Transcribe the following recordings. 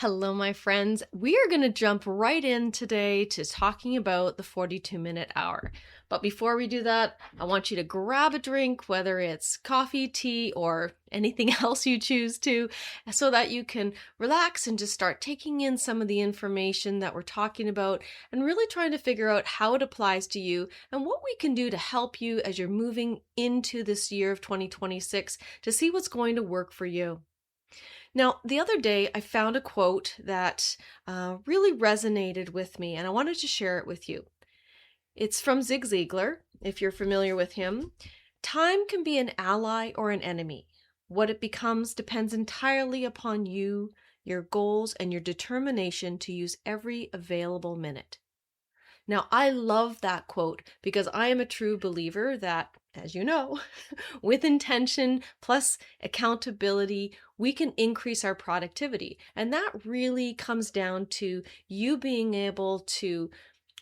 Hello, my friends. We are going to jump right in today to talking about the 42-minute hour. But before we do that, I want you to grab a drink, whether it's coffee, tea, or anything else you choose to, so that you can relax and just start taking in some of the information that we're talking about and really trying to figure out how it applies to you and what we can do to help you as you're moving into this year of 2026 to see what's going to work for you. Now, the other day, I found a quote that really resonated with me, and I wanted to share it with you. It's from Zig Ziglar, if you're familiar with him. Time can be an ally or an enemy. What it becomes depends entirely upon you, your goals, and your determination to use every available minute. Now, I love that quote because I am a true believer that, as you know, with intention plus accountability, we can increase our productivity. And that really comes down to you being able to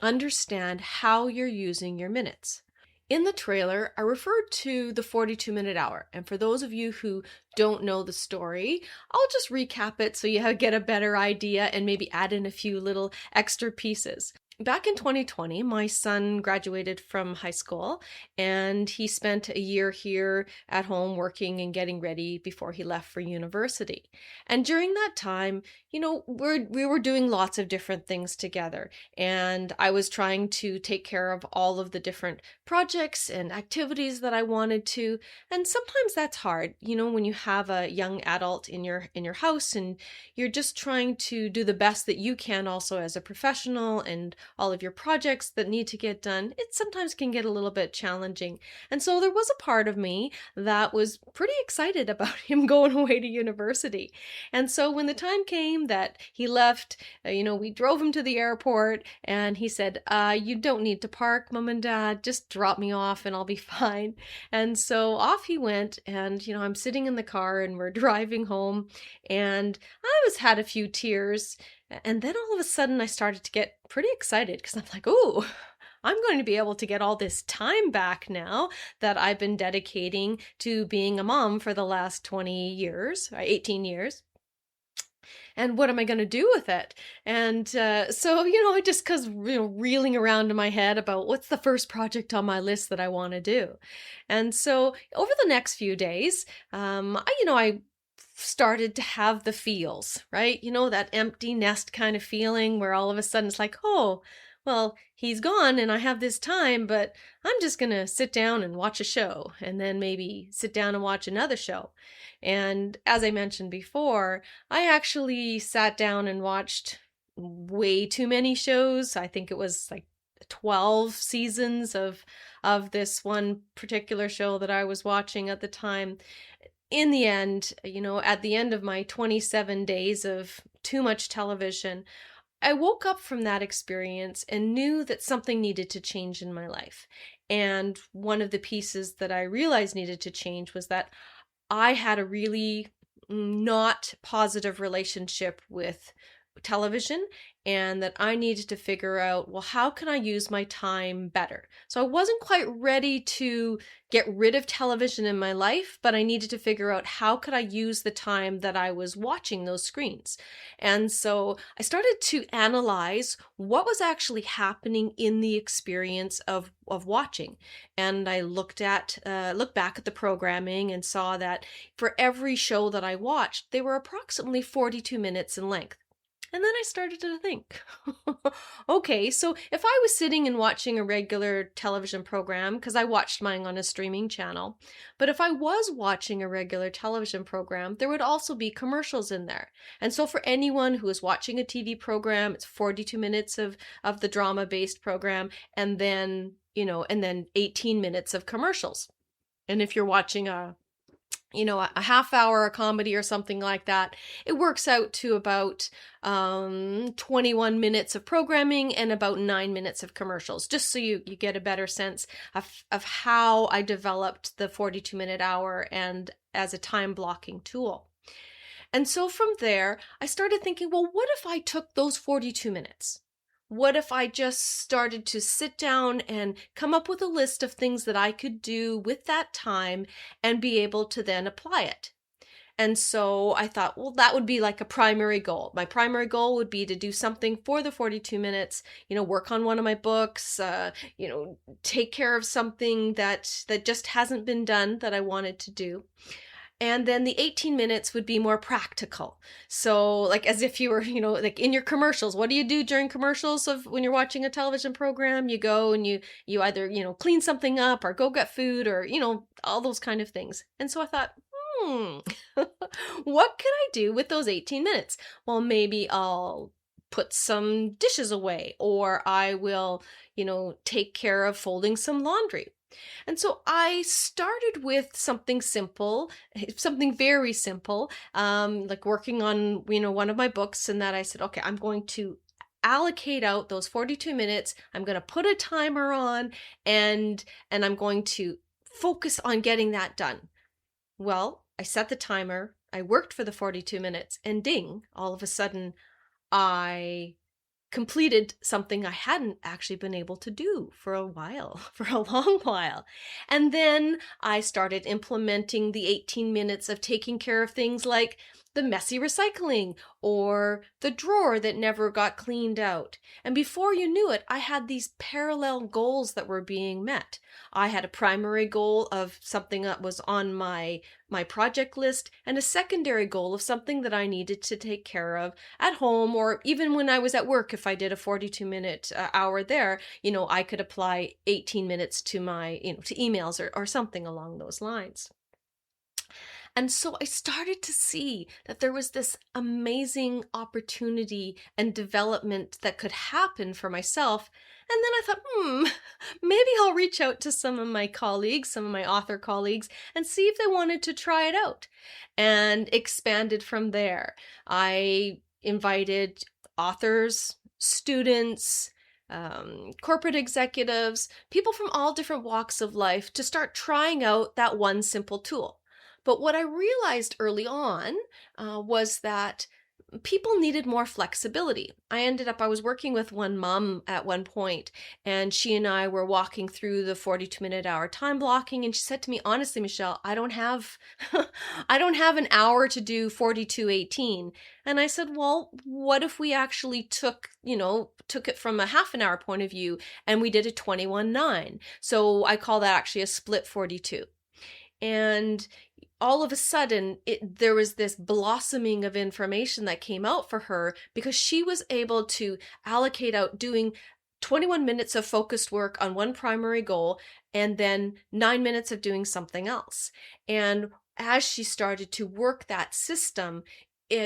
understand how you're using your minutes. In the trailer, I referred to the 42-minute hour. And for those of you who don't know the story, I'll just recap it so you get a better idea and maybe add in a few little extra pieces. Back in 2020, my son graduated from high school and he spent a year here at home working and getting ready before he left for university. And during that time, we were doing lots of different things together. And I was trying to take care of all of the different projects and activities that I wanted to. And sometimes that's hard, when you have a young adult in your house and you're just trying to do the best that you can also as a professional and all of your projects that need to get done, it sometimes can get a little bit challenging. And so there was a part of me that was pretty excited about him going away to university. And so when the time came that he left, we drove him to the airport and he said, you don't need to park, Mom and Dad, just drop me off and I'll be fine. And so off he went and, I'm sitting in the car and we're driving home and I had a few tears. And then all of a sudden I started to get pretty excited because I'm like, ooh, I'm going to be able to get all this time back now that I've been dedicating to being a mom for the last 20 years, 18 years. And what am I going to do with it? And so, I just reeling around in my head about what's the first project on my list that I want to do. And so over the next few days, I started to have the feels, right? That empty nest kind of feeling where all of a sudden it's like, oh, well, he's gone and I have this time, but I'm just going to sit down and watch a show and then maybe sit down and watch another show. And as I mentioned before, I actually sat down and watched way too many shows. I think it was like 12 seasons of this one particular show that I was watching at the time. In the end, at the end of my 27 days of too much television, I woke up from that experience and knew that something needed to change in my life. And one of the pieces that I realized needed to change was that I had a really not positive relationship with television and that I needed to figure out, well, how can I use my time better? So I wasn't quite ready to get rid of television in my life, but I needed to figure out how could I use the time that I was watching those screens. And so I started to analyze what was actually happening in the experience of watching. And I looked back at the programming and saw that for every show that I watched, they were approximately 42 minutes in length. And then I started to think, okay, so if I was sitting and watching a regular television program, because I watched mine on a streaming channel, but if I was watching a regular television program, there would also be commercials in there. And so for anyone who is watching a TV program, it's 42 minutes of the drama-based program, and then 18 minutes of commercials. And if you're watching a half hour comedy or something like that, it works out to about 21 minutes of programming and about 9 minutes of commercials, just so you get a better sense of how I developed the 42-minute hour and as a time blocking tool. And so from there, I started thinking, well, what if I took those 42 minutes? What if I just started to sit down and come up with a list of things that I could do with that time and be able to then apply it? And so I thought, well, that would be like a primary goal. My primary goal would be to do something for the 42 minutes, work on one of my books, take care of something that just hasn't been done that I wanted to do. And then the 18 minutes would be more practical. So like as if you were, like in your commercials, what do you do during commercials of when you're watching a television program? You go and you either, clean something up or go get food or, all those kind of things. And so I thought, what could I do with those 18 minutes? Well, maybe I'll put some dishes away, or I will, take care of folding some laundry. And so I started with something simple, something very simple, like working on, one of my books, and that I said, okay, I'm going to allocate out those 42 minutes. I'm going to put a timer on, and I'm going to focus on getting that done. Well, I set the timer, I worked for the 42 minutes, and ding, all of a sudden, I completed something I hadn't actually been able to do for a while, for a long while. And then I started implementing the 18 minutes of taking care of things like the messy recycling or the drawer that never got cleaned out. And before you knew it, I had these parallel goals that were being met. I had a primary goal of something that was on my project list, and a secondary goal of something that I needed to take care of at home, or even when I was at work. If I did a 42-minute hour there, I could apply 18 minutes to my, to emails or something along those lines. And so I started to see that there was this amazing opportunity and development that could happen for myself. And then I thought, maybe I'll reach out to some of my colleagues, some of my author colleagues, and see if they wanted to try it out, and expanded from there. I invited authors, students, corporate executives, people from all different walks of life to start trying out that one simple tool. But what I realized early on was that people needed more flexibility. I was working with one mom at one point, and she and I were walking through the 42-minute hour time blocking, and she said to me, honestly, Michelle, I don't have an hour to do 42:18. And I said, well, what if we actually took it from a half an hour point of view and we did a 21:9? So I call that actually a split 42. And all of a sudden, there was this blossoming of information that came out for her, because she was able to allocate out doing 21 minutes of focused work on one primary goal, and then 9 minutes of doing something else. And as she started to work that system,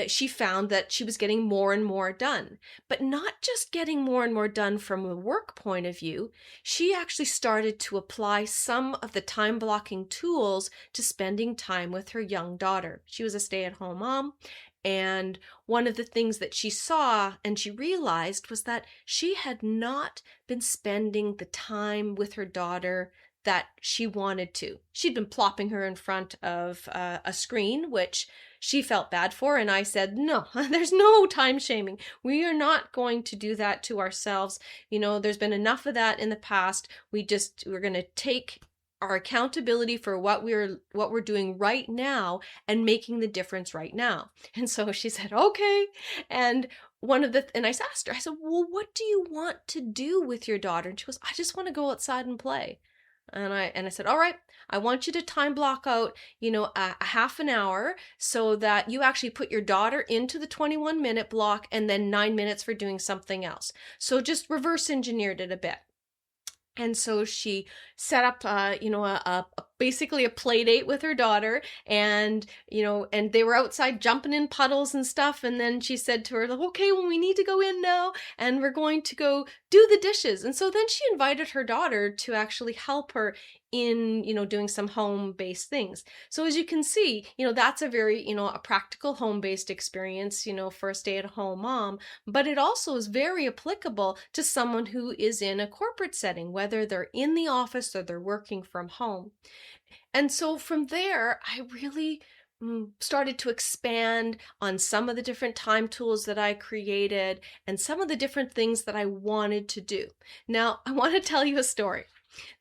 she found that she was getting more and more done, but not just getting more and more done from a work point of view. She actually started to apply some of the time blocking tools to spending time with her young daughter. She was a stay-at-home mom, and one of the things that she saw and she realized was that she had not been spending the time with her daughter that she wanted to. She'd been plopping her in front of a screen, which she felt bad for. And I said, no, there's no time shaming. We are not going to do that to ourselves. There's been enough of that in the past. We're going to take our accountability for what we're doing right now and making the difference right now. And so she said, okay. And I asked her, I said, well, what do you want to do with your daughter? And she goes, I just want to go outside and play. And I said, all right, I want you to time block out, a half an hour, so that you actually put your daughter into the 21-minute block, and then 9 minutes for doing something else. So just reverse engineered it a bit. And so she set up, basically a play date with her daughter, and they were outside jumping in puddles and stuff. And then she said to her, okay, well, we need to go in now, and we're going to go do the dishes. And so then she invited her daughter to actually help her in, doing some home-based things. So as you can see, that's a very, a practical home-based experience, for a stay-at-home mom, but it also is very applicable to someone who is in a corporate setting, whether they're in the office or they're working from home. And so from there, I really started to expand on some of the different time tools that I created and some of the different things that I wanted to do. Now, I want to tell you a story.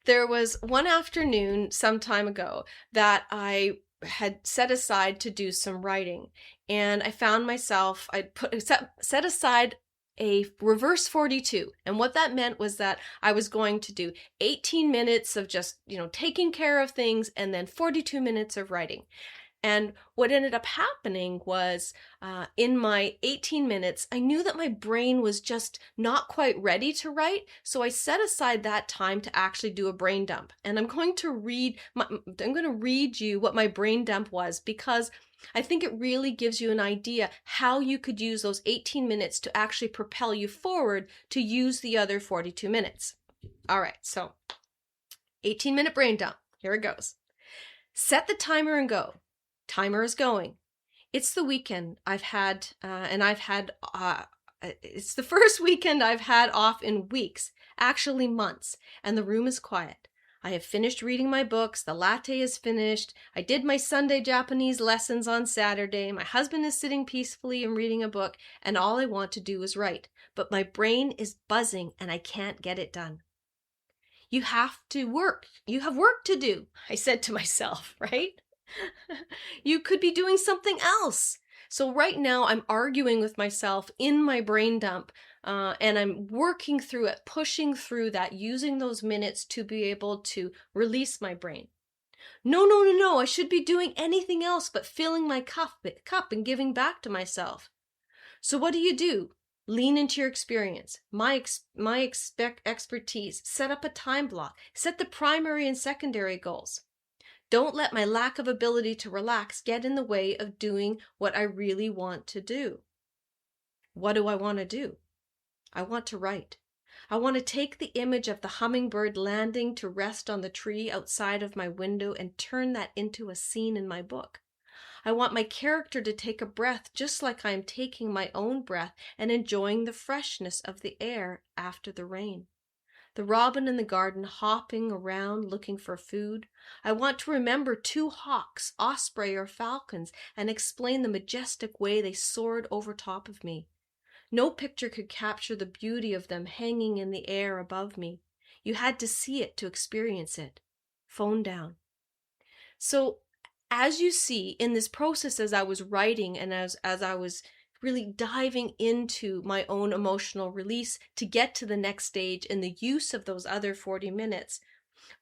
There was one afternoon some time ago that I had set aside to do some writing, and I found myself, set aside a reverse 42. And what that meant was that I was going to do 18 minutes of just, taking care of things, and then 42 minutes of writing. And what ended up happening was in my 18 minutes, I knew that my brain was just not quite ready to write. So I set aside that time to actually do a brain dump. And I'm going to read you what my brain dump was, because I think it really gives you an idea how you could use those 18 minutes to actually propel you forward to use the other 42 minutes. All right, so 18-minute brain dump. Here it goes. Set the timer and go. Timer is going. It's the weekend it's the first weekend I've had off in weeks, actually months, and the room is quiet. I have finished reading my books, the latte is finished, I did my Sunday Japanese lessons on Saturday, my husband is sitting peacefully and reading a book, and all I want to do is write. But my brain is buzzing and I can't get it done. You have to work. You have work to do, I said to myself, right? You could be doing something else. So right now I'm arguing with myself in my brain dump, and I'm working through it, pushing through that, using those minutes to be able to release my brain. No, I should be doing anything else but filling my cup and giving back to myself. So what do? Lean into your experience, my expertise, set up a time block, set the primary and secondary goals. Don't let my lack of ability to relax get in the way of doing what I really want to do. What do I want to do? I want to write. I want to take the image of the hummingbird landing to rest on the tree outside of my window and turn that into a scene in my book. I want my character to take a breath just like I am taking my own breath and enjoying the freshness of the air after the rain. The robin in the garden hopping around looking for food. I want to remember 2 hawks, osprey or falcons, and explain the majestic way they soared over top of me. No picture could capture the beauty of them hanging in the air above me. You had to see it to experience it. Phone down. So as you see in this process, as I was writing and as I was really diving into my own emotional release to get to the next stage in the use of those other 40 minutes,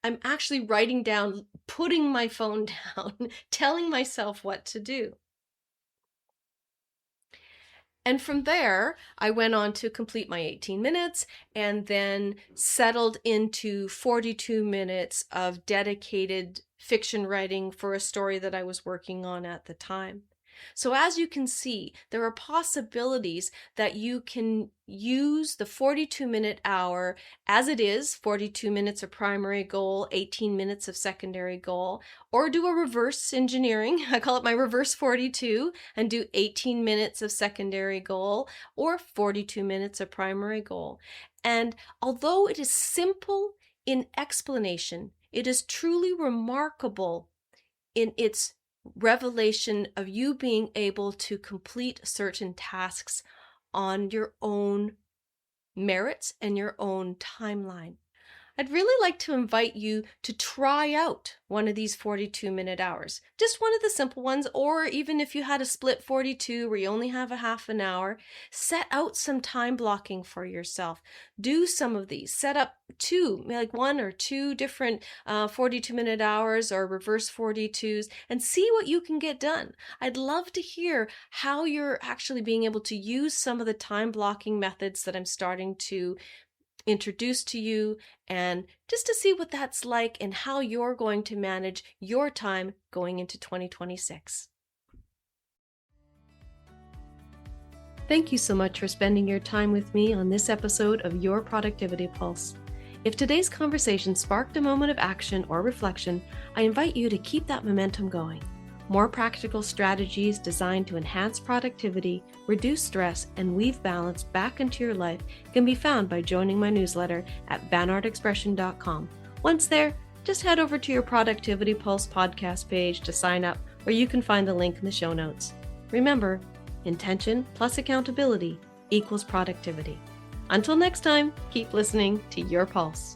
I'm actually writing down, putting my phone down, telling myself what to do. And from there, I went on to complete my 18 minutes and then settled into 42 minutes of dedicated fiction writing for a story that I was working on at the time. So as you can see, there are possibilities that you can use the 42-minute hour as it is, 42 minutes of primary goal, 18 minutes of secondary goal, or do a reverse engineering, I call it my reverse 42, and do 18 minutes of secondary goal or 42 minutes of primary goal. And although it is simple in explanation, it is truly remarkable in its revelation of you being able to complete certain tasks on your own merits and your own timeline. I'd really like to invite you to try out one of these 42-minute hours, just one of the simple ones, or even if you had a split 42 where you only have a half an hour, set out some time blocking for yourself. Do some of these, set up 1 or 2 different 42-minute hours or reverse 42s and see what you can get done. I'd love to hear how you're actually being able to use some of the time blocking methods that I'm starting to introduce to you, and just to see what that's like and how you're going to manage your time going into 2026. Thank you so much for spending your time with me on this episode of Your Productivity Pulse. If today's conversation sparked a moment of action or reflection, I invite you to keep that momentum going. More practical strategies designed to enhance productivity, reduce stress, and weave balance back into your life can be found by joining my newsletter at banartexpression.com. Once there, just head over to your Productivity Pulse podcast page to sign up, or you can find the link in the show notes. Remember, intention plus accountability equals productivity. Until next time, keep listening to your pulse.